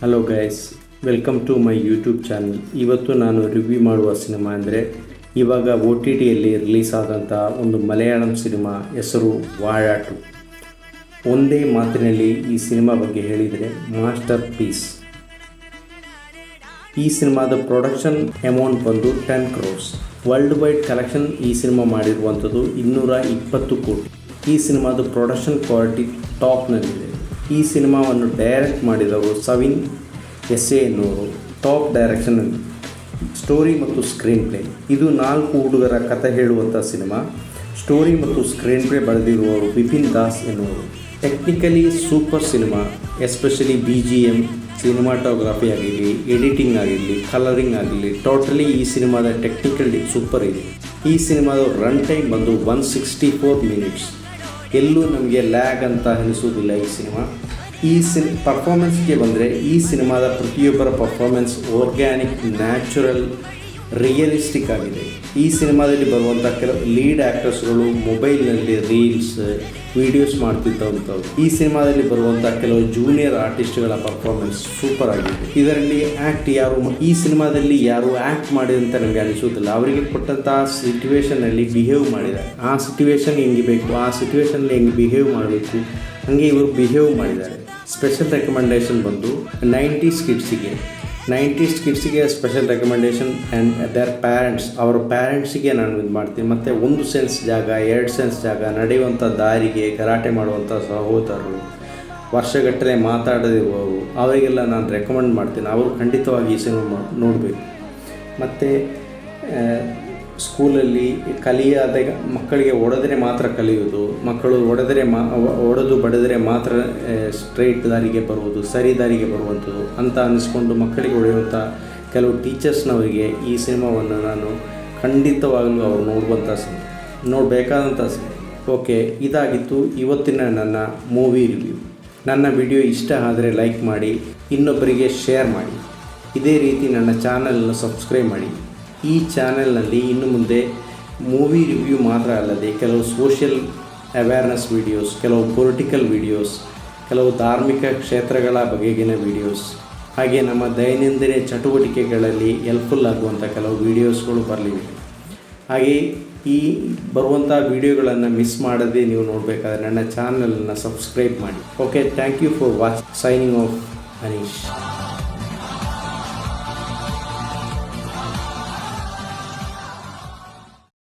Hello guys, welcome to my YouTube channel. ಇವತ್ತು ನಾನು review ಮಾಡುವ ಸಿನಿಮಾ ಅಂದರೆ ಇವಾಗ OTTಯಲ್ಲಿ ರಿಲೀಸ್ ಆದಂಥ ಒಂದು ಮಲಯಾಳಂ ಸಿನಿಮಾ, ಹೆಸರು ವಾഴ 2. ಒಂದೇ ಮಾತಿನಲ್ಲಿ ಈ ಸಿನಿಮಾ ಬಗ್ಗೆ ಹೇಳಿದರೆ ಮಾಸ್ಟರ್ ಪೀಸ್. ಈ ಸಿನಿಮಾದ ಪ್ರೊಡಕ್ಷನ್ ಅಮೌಂಟ್ ಬಂದು 10 crores. ವರ್ಲ್ಡ್ ವೈಡ್ ಕಲೆಕ್ಷನ್ ಈ ಸಿನಿಮಾ ಮಾಡಿರುವಂಥದ್ದು 220 ಕೋಟಿ. ಈ ಸಿನಿಮಾದ ಪ್ರೊಡಕ್ಷನ್ ಕ್ವಾಲಿಟಿ ಟಾಪ್ನಲ್ಲಿದೆ. ಈ ಸಿನಿಮಾವನ್ನು ಡೈರೆಕ್ಟ್ ಮಾಡಿದವರು ಸವಿನ್ SA ಎನ್ನುವರು. ಟಾಪ್ ಡೈರೆಕ್ಷನಲ್ಲಿ ಸ್ಟೋರಿ ಮತ್ತು ಸ್ಕ್ರೀನ್ ಪ್ಲೇ. ಇದು 4 ಹುಡುಗರ ಕಥೆ ಹೇಳುವಂಥ ಸಿನಿಮಾ. ಸ್ಟೋರಿ ಮತ್ತು ಸ್ಕ್ರೀನ್ ಪ್ಲೇ ಬರೆದಿರುವವರು ಬಿಪಿನ್ ದಾಸ್ ಎನ್ನುವರು. Technically super cinema, especially BGM, cinematography ಆಗಿರಲಿ, ಎಡಿಟಿಂಗ್ ಆಗಿರಲಿ, ಕಲರಿಂಗ್ ಆಗಿರಲಿ, ಟೋಟಲಿ ಈ ಸಿನಿಮಾದ ಟೆಕ್ನಿಕಲ್ ಸೂಪರ್ ಇದೆ. ಈ ಸಿನಿಮಾದ ರನ್ ಟೈಮ್ ಬಂದು 164 minutes. ಎಲ್ಲೂ ನಮಗೆ ಲ್ಯಾಗ್ ಅಂತ ಅನಿಸೋದಿಲ್ಲ ಈ ಸಿನಿಮಾ. ಪರ್ಫಾರ್ಮೆನ್ಸ್ಗೆ ಬಂದರೆ ಈ ಸಿನಿಮಾದ ಪ್ರತಿಯೊಬ್ಬರ ಪರ್ಫಾರ್ಮೆನ್ಸ್ ಆರ್ಗ್ಯಾನಿಕ್, ನ್ಯಾಚುರಲ್, ರಿಯಲಿಸ್ಟಿಕ್ ಆಗಿದೆ. ಈ ಸಿನಿಮಾದಲ್ಲಿ ಬರುವಂಥ ಕೆಲವು ಲೀಡ್ ಆ್ಯಕ್ಟರ್ಸ್ಗಳು ಮೊಬೈಲ್ನಲ್ಲಿ ರೀಲ್ಸ್, ವೀಡಿಯೋಸ್ ಮಾಡ್ತಿದ್ದಂಥವ್ರು. ಈ ಸಿನಿಮಾದಲ್ಲಿ ಬರುವಂಥ ಕೆಲವು ಜೂನಿಯರ್ ಆರ್ಟಿಸ್ಟ್ಗಳ ಪರ್ಫಾರ್ಮೆನ್ಸ್ ಸೂಪರ್ ಆಗಿದೆ. ಇದರಲ್ಲಿ ಈ ಸಿನಿಮಾದಲ್ಲಿ ಯಾರು ಆ್ಯಕ್ಟ್ ಮಾಡಿದಂತ ನಮಗೆ ಅನಿಸೋದಿಲ್ಲ. ಅವರಿಗೆ ಕೊಟ್ಟಂಥ ಸಿಚುವೇಷನಲ್ಲಿ ಬಿಹೇವ್ ಮಾಡಿದ್ದಾರೆ. ಆ ಸಿಚುವೇಷನ್ ಹೆಂಗೆ ಬೇಕು, ಆ ಸಿಚುವೇಷನಲ್ಲಿ ಹೆಂಗೆ ಬಿಹೇವ್ ಮಾಡಬೇಕು, ಹಾಗೆ ಇವರು ಬಿಹೇವ್ ಮಾಡಿದ್ದಾರೆ. ಸ್ಪೆಷಲ್ ರೆಕಮೆಂಡೇಷನ್ ಬಂದು 90s ಕಿಡ್ಸಿಗೆ special recommendation and their parents. ಅವರ ಪ್ಯಾರೆಂಟ್ಸಿಗೆ ನಾನು ಇದು ಮಾಡ್ತೀನಿ. ಮತ್ತು 1 ಸೆನ್ಸ್ ಜಾಗ, 2 ಸೆನ್ಸ್ ಜಾಗ, ನಡೆಯುವಂಥ ದಾರಿಗೆ ಗಲಾಟೆ ಮಾಡುವಂಥ ಸಹೋದರರು, ವರ್ಷಗಟ್ಟಲೆ ಮಾತಾಡದಿರುವವರು, ಅವರಿಗೆಲ್ಲ ನಾನು ರೆಕಮೆಂಡ್ ಮಾಡ್ತೀನಿ. ಅವರು ಖಂಡಿತವಾಗಿ ಈ ಸಿನಿಮಾ ನೋಡಬೇಕು. ಮತ್ತು ಸ್ಕೂಲಲ್ಲಿ ಕಲಿಯಾದಾಗ ಮಕ್ಕಳಿಗೆ ಹೊಡೆದರೆ ಮಾತ್ರ ಕಲಿಯೋದು, ಮಕ್ಕಳು ಹೊಡೆದು ಬಡಿದರೆ ಮಾತ್ರ ಸ್ಟ್ರೈಟ್ ದಾರಿಗೆ ಬರುವುದು, ಸರಿ ದಾರಿಗೆ ಬರುವಂಥದ್ದು ಅಂತ ಅನ್ನಿಸ್ಕೊಂಡು ಮಕ್ಕಳಿಗೆ ಹೊಡೆಯುವಂಥ ಕೆಲವು ಟೀಚರ್ಸ್ನವರಿಗೆ ಈ ಸಿನಿಮಾವನ್ನು ನಾನು ಖಂಡಿತವಾಗಲೂ ಅವರು ನೋಡಬೇಕಾದಂಥ ಸಿನಿಮಾ. ಓಕೆ, ಇದಾಗಿತ್ತು ಇವತ್ತಿನ ನನ್ನ ಮೂವಿ ರಿವ್ಯೂ. ನನ್ನ ವಿಡಿಯೋ ಇಷ್ಟ ಆದರೆ ಲೈಕ್ ಮಾಡಿ, ಇನ್ನೊಬ್ಬರಿಗೆ ಶೇರ್ ಮಾಡಿ. ಇದೇ ರೀತಿ ನನ್ನ ಚಾನಲನ್ನು ಸಬ್ಸ್ಕ್ರೈಬ್ ಮಾಡಿ. ಈ ಚಾನೆಲ್ನಲ್ಲಿ ಇನ್ನು ಮುಂದೆ ಮೂವಿ ರಿವ್ಯೂ ಮಾತ್ರ ಅಲ್ಲದೆ ಕೆಲವು ಸೋಷಿಯಲ್ ಅವೇರ್ನೆಸ್ ವೀಡಿಯೋಸ್, ಕೆಲವು ಪೊಲಿಟಿಕಲ್ ವೀಡಿಯೋಸ್, ಕೆಲವು ಧಾರ್ಮಿಕ ಕ್ಷೇತ್ರಗಳ ಬಗೆಗಿನ ವೀಡಿಯೋಸ್, ಹಾಗೆ ನಮ್ಮ ದೈನಂದಿನ ಚಟುವಟಿಕೆಗಳಲ್ಲಿ ಹೆಲ್ಪ್ಫುಲ್ ಆಗುವಂಥ ಕೆಲವು ವೀಡಿಯೋಸ್ಗಳು ಬರಲಿವೆ. ಹಾಗೆ ಈ ಬರುವಂಥ ವೀಡಿಯೋಗಳನ್ನು ಮಿಸ್ ಮಾಡದೆ ನೀವು ನೋಡಬೇಕಾದ್ರೆ ನನ್ನ ಚಾನಲನ್ನು ಸಬ್ಸ್ಕ್ರೈಬ್ ಮಾಡಿ. Okay, thank you for watch. Signing off Anish.